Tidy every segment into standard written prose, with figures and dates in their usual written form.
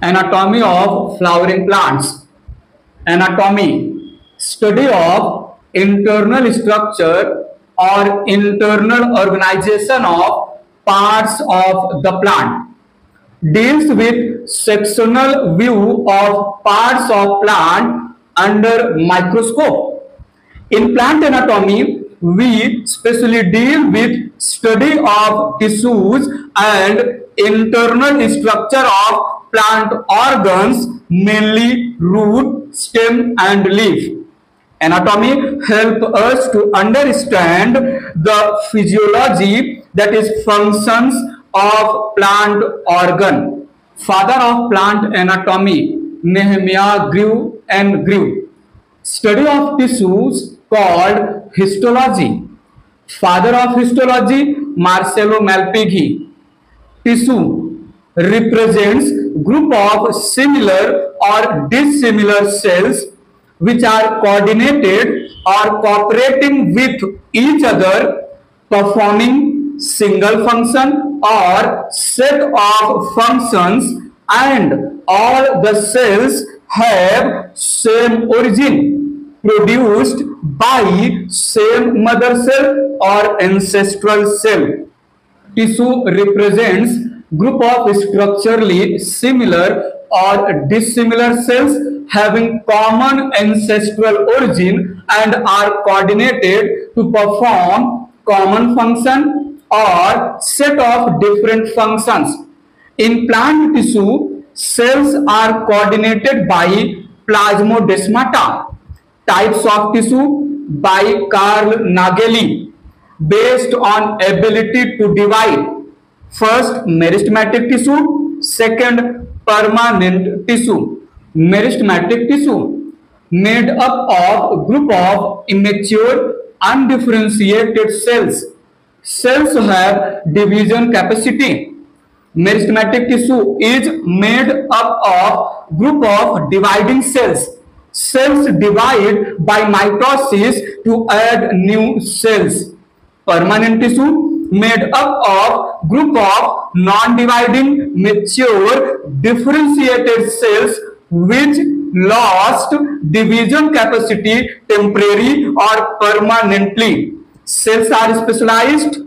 Anatomy of flowering plants. Anatomy, study of internal structure or internal organization of parts of the plant. Deals with sectional view of parts of plant under microscope. In plant anatomy, we specially deal with study of tissues and internal structure of plant organs, mainly root, stem, and leaf. Anatomy help us to understand the physiology, that is functions of plant organ. Father of plant anatomy, Nehemiah Grew and Grew. Study of tissues called histology. Father of histology, Marcello Malpighi. Tissue represents group of similar or dissimilar cells which are coordinated or cooperating with each other, performing single function or set of functions, and all the cells have same origin, produced by same mother cell or ancestral cell. Tissue represents group of structurally similar or dissimilar cells having common ancestral origin and are coordinated to perform common function or set of different functions. In plant tissue, cells are coordinated by plasmodesmata. Types of tissue by Carl Nageli, based on ability to divide. First, meristematic tissue. Second, permanent tissue. Meristematic tissue, made up of a group of immature, undifferentiated cells. Cells have division capacity. Meristematic tissue is made up of group of dividing cells. Cells divide by mitosis to add new cells. Permanent tissue, made up of group of non-dividing, mature, differentiated cells which lost division capacity temporarily or permanently. Cells are specialized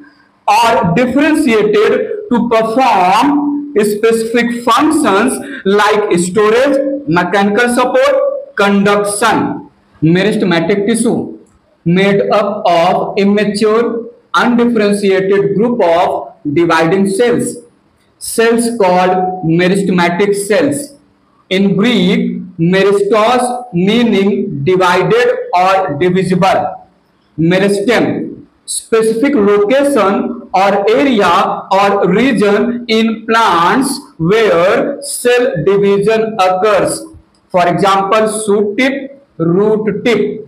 or differentiated to perform specific functions like storage, mechanical support, conduction. Meristematic tissue, made up of immature, undifferentiated group of dividing cells. Cells called meristematic cells. In Greek, meristos meaning divided or divisible. Meristem, specific location or area or region in plants where cell division occurs. For example, shoot tip, root tip.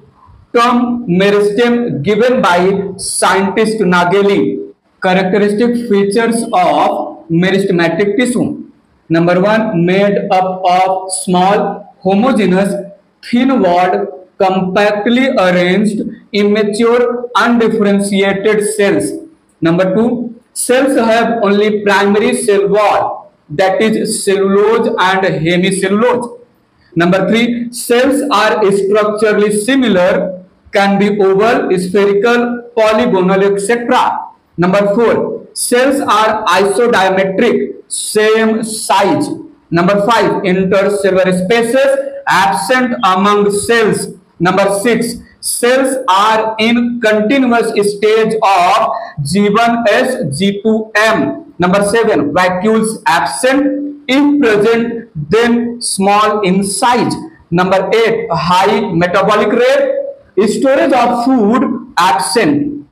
Term meristem given by scientist Nageli. Characteristic features of meristematic tissue. Number one, made up of small, homogeneous, thin-walled, compactly arranged, immature, undifferentiated cells. Number two, cells have only primary cell wall, that is cellulose and hemicellulose. Number three, cells are structurally similar, can be oval, spherical, polygonal, etc. Number four, cells are isodiametric, same size. Number five, intercellular spaces absent among cells. Number six, cells are in continuous stage of G1S, G2M. Number seven, vacuoles absent. If present, then small in size. Number eight, high metabolic rate. Storage of food absent.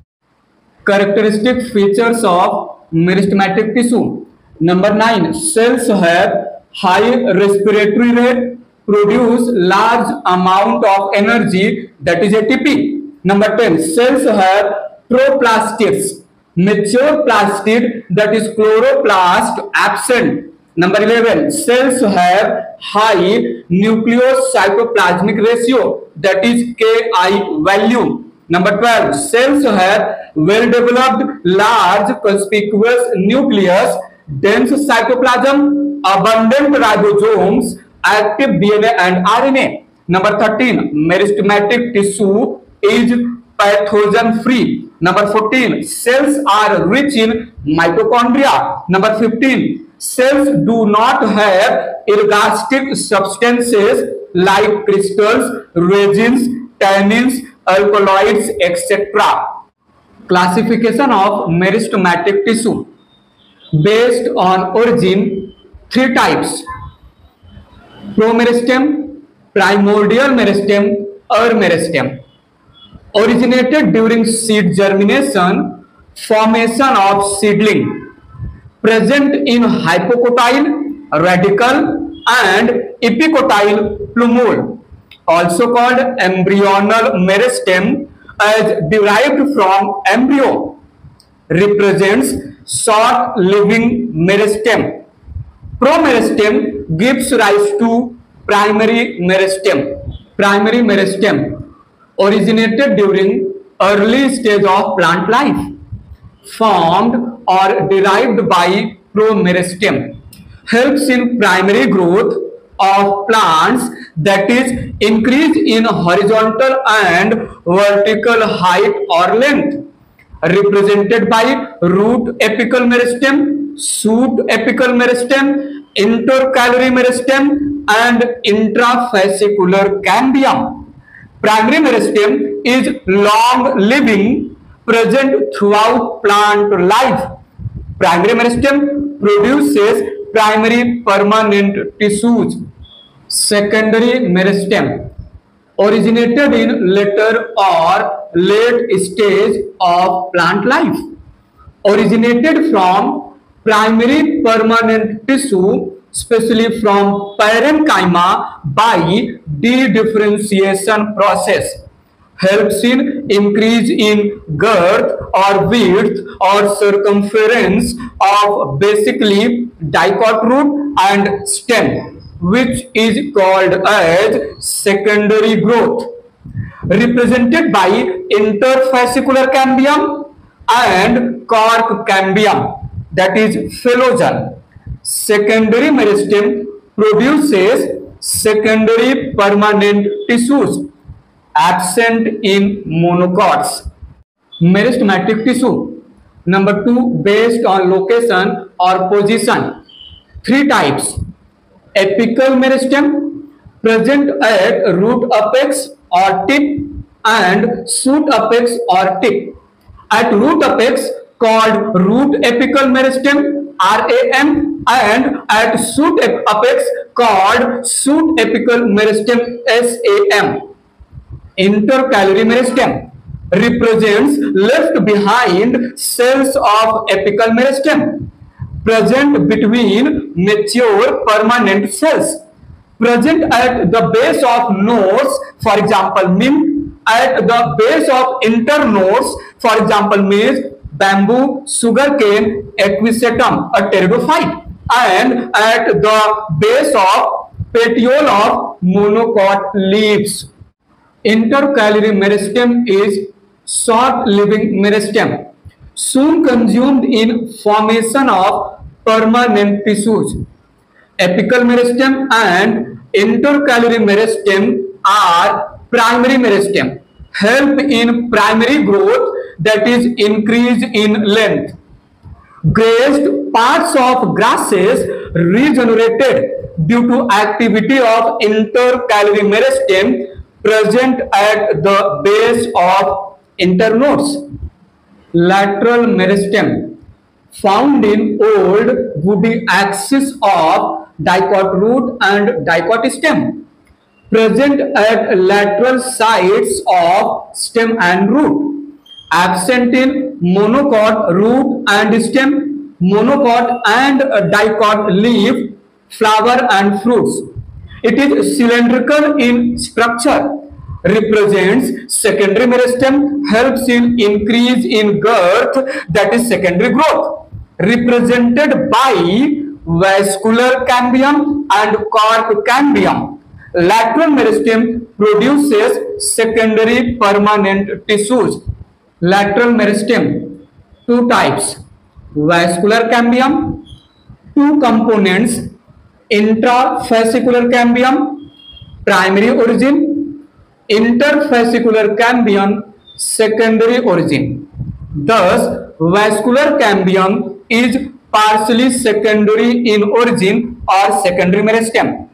Characteristic features of meristematic tissue. Number 9, cells have high respiratory rate, produce large amount of energy, that is ATP. Number 10, cells have proplastids, mature plastid, that is chloroplast absent. Number 11, cells have high nucleus-cytoplasmic ratio, that is Ki value. Number 12, cells have well-developed, large, conspicuous nucleus, dense cytoplasm, abundant ribosomes, active DNA and RNA. Number 13, meristematic tissue is pathogen free. Number 14, cells are rich in mitochondria. Number 15, cells do not have ergastic substances like crystals, resins, tannins, alkaloids, etc. Classification of meristematic tissue based on origin, 3 types: promeristem, primordial meristem, or meristem. Originated during seed germination, formation of seedling. Present in hypocotyle, radical, and epicotyle plumule. Also called embryonal meristem, as derived from embryo. Represents short-living meristem. Promeristem gives rise to primary meristem. Primary meristem originated during early stage of plant life, formed or derived by promeristem, helps in primary growth of plants, that is increase in horizontal and vertical height or length, represented by root apical meristem, shoot apical meristem, intercalary meristem and intrafascicular cambium. Primary meristem is long living, present throughout plant life. Primary meristem produces primary permanent tissues. Secondary meristem originated in later or late stage of plant life. Originated from primary permanent tissue, especially from parenchyma, by dedifferentiation process. Helps in increase in girth or width or circumference of basically dicot root and stem, which is called as secondary growth. Represented by interfascicular cambium and cork cambium, that is phellogen. Secondary meristem produces secondary permanent tissues, absent in monocots. Meristematic tissue. Number 2, based on location or position. 3 types: apical meristem, present at root apex or tip, and shoot apex or tip. At root apex, called root apical meristem, RAM, and at shoot apex, called shoot apical meristem, SAM. Intercalary meristem represents left behind cells of apical meristem, present between mature permanent cells, present at the base of nodes, for example mint, at the base of internodes, for example maize, bamboo, sugarcane, equisetum, a pteridophyte, and at the base of petiole of monocot leaves. Intercalary meristem is short-living meristem, soon consumed in formation of permanent tissues. Apical meristem and intercalary meristem are primary meristem, help in primary growth, that is increase in length. Grazed parts of grasses regenerated due to activity of intercalary meristem, present at the base of internodes. Lateral meristem, found in old woody axis of dicot root and dicot stem, present at lateral sides of stem and root, absent in monocot root and stem, monocot and dicot leaf, flower and fruits. It is cylindrical in structure, represents secondary meristem, helps in increase in girth, that is secondary growth, represented by vascular cambium and cork cambium. Lateral meristem produces secondary permanent tissues. Lateral meristem, 2 types: vascular cambium, 2 components, Intrafascicular cambium, primary origin. Interfascicular cambium, secondary origin. Thus, vascular cambium is partially secondary in origin or secondary meristem.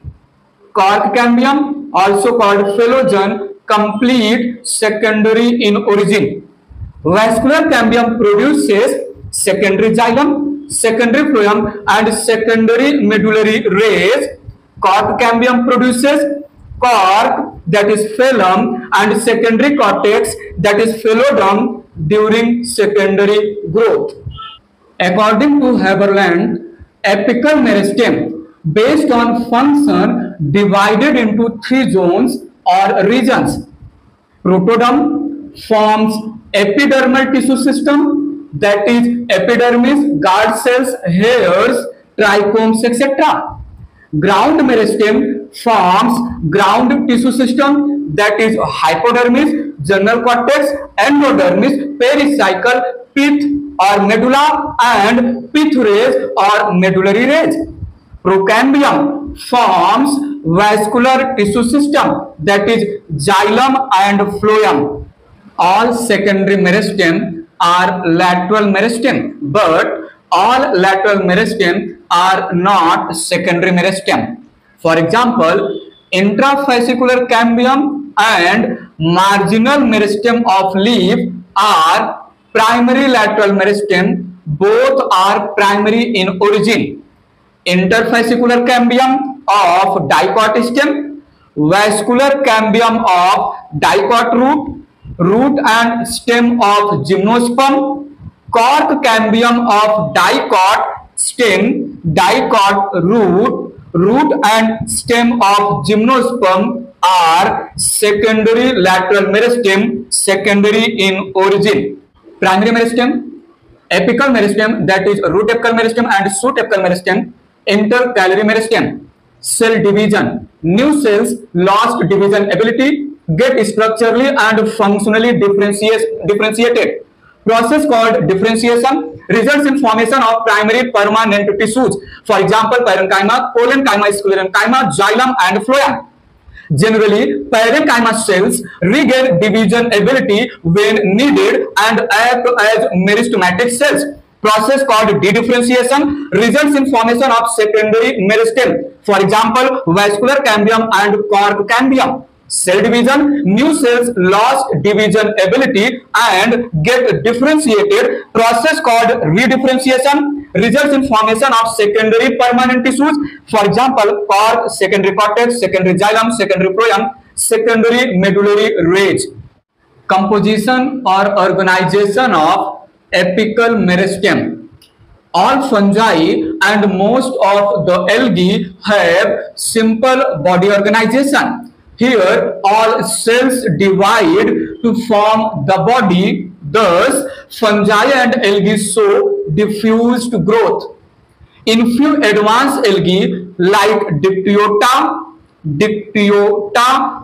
Cork cambium, also called phellogen, complete secondary in origin. Vascular cambium produces secondary xylem, secondary phloem, and secondary medullary rays. Cork cambium produces cork, that is phloem, and secondary cortex, that is phelloderm, during secondary growth. According to Haberland, apical meristem, based on function, divided into three zones or regions. Protoderm forms epidermal tissue system, that is epidermis, guard cells, hairs, trichomes, etc. Ground meristem forms ground tissue system, that is hypodermis, general cortex, endodermis, pericycle, pith or medulla, and pith rays or medullary rays. Procambium forms vascular tissue system, that is xylem and phloem. All secondary meristem are lateral meristem, but all lateral meristem are not secondary meristem. For example, intrafascicular cambium and marginal meristem of leaf are primary lateral meristem. Both are primary in origin. Interfascicular cambium of dicot stem, vascular cambium of dicot root, root and stem of gymnosperm, cork cambium of dicot stem, dicot root, root and stem of gymnosperm are secondary lateral meristem, secondary in origin. Primary meristem, apical meristem, that is root apical meristem and shoot apical meristem. Intercalary meristem, cell division. New cells lost division ability, get structurally and functionally differentiated. Process called differentiation results in formation of primary permanent tissues. For example, parenchyma, collenchyma, sclerenchyma, xylem and phloem. Generally, parenchyma cells regain division ability when needed and act as meristematic cells. Process called dedifferentiation results in formation of secondary meristem. For example, vascular cambium and cork cambium. Cell division, new cells lost division ability and get differentiated. Process called redifferentiation results in formation of secondary permanent tissues. For example, cork, secondary cortex, secondary xylem, secondary phloem, secondary medullary rays. Composition or organization of apical meristem. All fungi and most of the algae have simple body organization. Here, all cells divide to form the body. Thus, fungi and algae show diffused growth. In few advanced algae like Dictyota,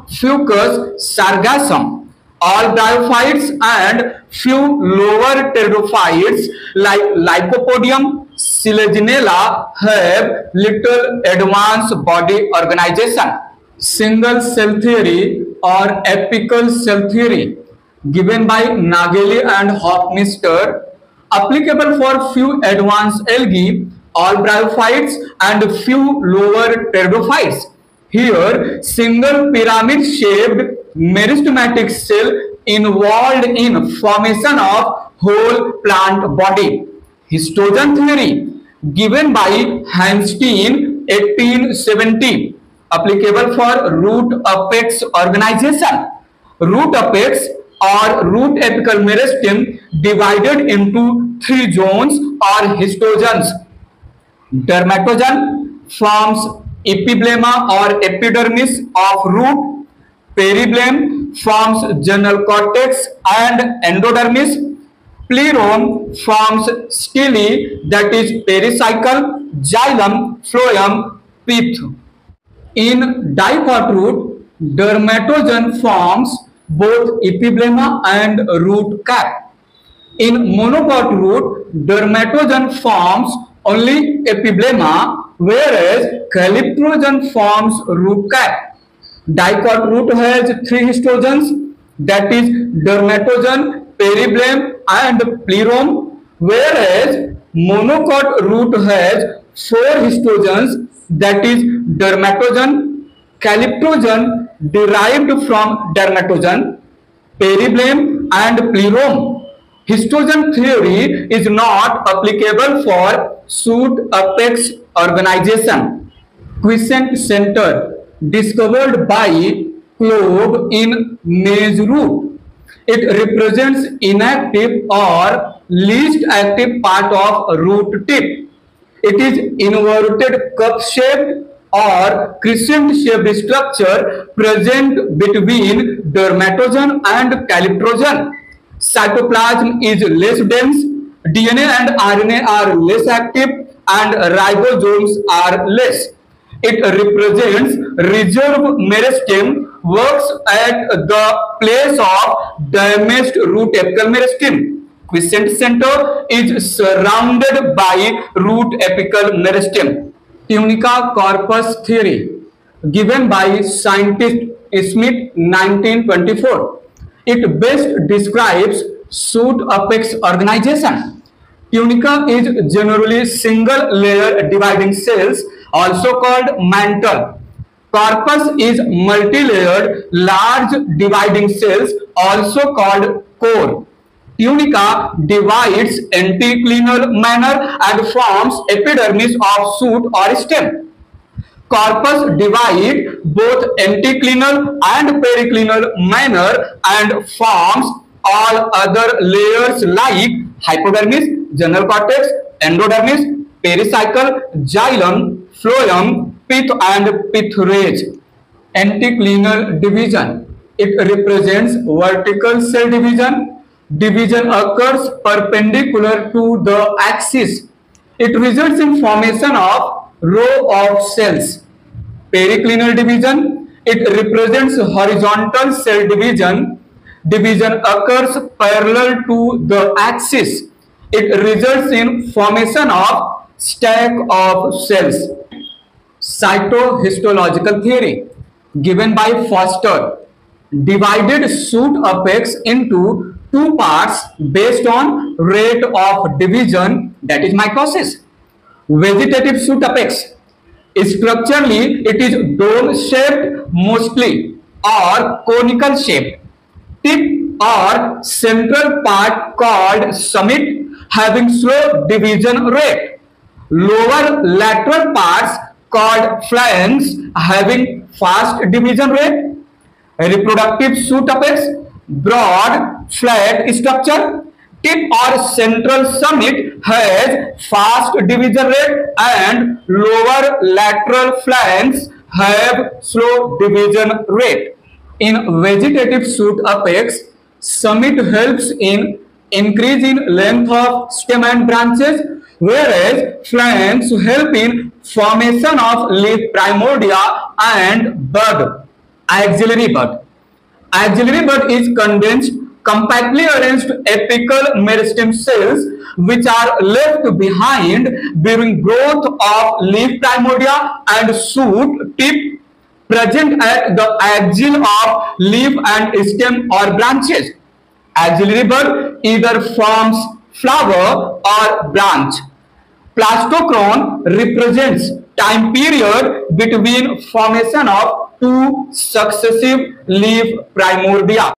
Fucus, Sargassum, all bryophytes and few lower pteridophytes like Lycopodium, Selaginella have little advanced body organization. Single cell theory or apical cell theory given by Nageli and Hofmeister, applicable for few advanced algae, all bryophytes and few lower pteridophytes. Here, single pyramid-shaped meristematic cell involved in formation of whole plant body. Histogen theory given by Hanstein 1870, applicable for root apex organization. Root apex or root apical meristem divided into three zones or histogens. Dermatogen forms epiblema or epidermis of root. Periblem forms general cortex and endodermis. Plerome forms stele, that is pericycle, xylem, phloem, pith. In dicot root, dermatogen forms both epiblema and root cap. In monocot root, dermatogen forms only epiblema whereas calyptrogen forms root cap. Dicot root has three histogens, that is dermatogen, periblenum and plerome, whereas monocot root has four histogens, that is dermatogen, calyptrogen derived from dermatogen, periblenum and plerome. Histogen theory is not applicable for shoot apex organization. Quiescent center discovered by Klob in maize root. It represents inactive or least active part of root tip. It is inverted cup-shaped or crescent-shaped structure present between dermatogen and calyptrogen. Cytoplasm is less dense, DNA and RNA are less active, and ribosomes are less. It represents reserve meristem, works at the place of damaged root apical meristem. Quiescent center is surrounded by root apical meristem. Tunica corpus theory, given by scientist Smith 1924. It best describes shoot apex organization. Tunica is generally single layer dividing cells, also called mantle. Corpus is multi-layered large dividing cells, also called core. Tunica divides anticlinal manner and forms epidermis of shoot or stem. Corpus divide both anticlinal and periclinal manner and forms all other layers like hypodermis, general cortex, endodermis, pericycle, xylem, phloem, pith and pith ridge. Anticlinal division. It represents vertical cell division. Division occurs perpendicular to the axis. It results in formation of row of cells. Periclinal division, it represents horizontal cell division. Division occurs parallel to the axis. It results in formation of stack of cells. Cytohistological theory, given by Foster, divided shoot apex into two parts based on rate of division, that is mitosis. Vegetative shoot apex. Structurally, it is dome-shaped mostly or conical shaped. Tip or central part called summit having slow division rate. Lower lateral parts called flanks having fast division rate. Reproductive shoot apex, broad flat structure. Tip or central summit has fast division rate and lower lateral flanks have slow division rate. In vegetative shoot apex, summit helps in increase in length of stem and branches, whereas flanks help in formation of leaf primordia and bud. Axillary bud. Axillary bud is condensed, compactly arranged apical meristem cells which are left behind during growth of leaf primordia and shoot tip present at the axil of leaf and stem or branches. Axillary bud either forms flower or branch. Plastochrone represents time period between formation of two successive leaf primordia.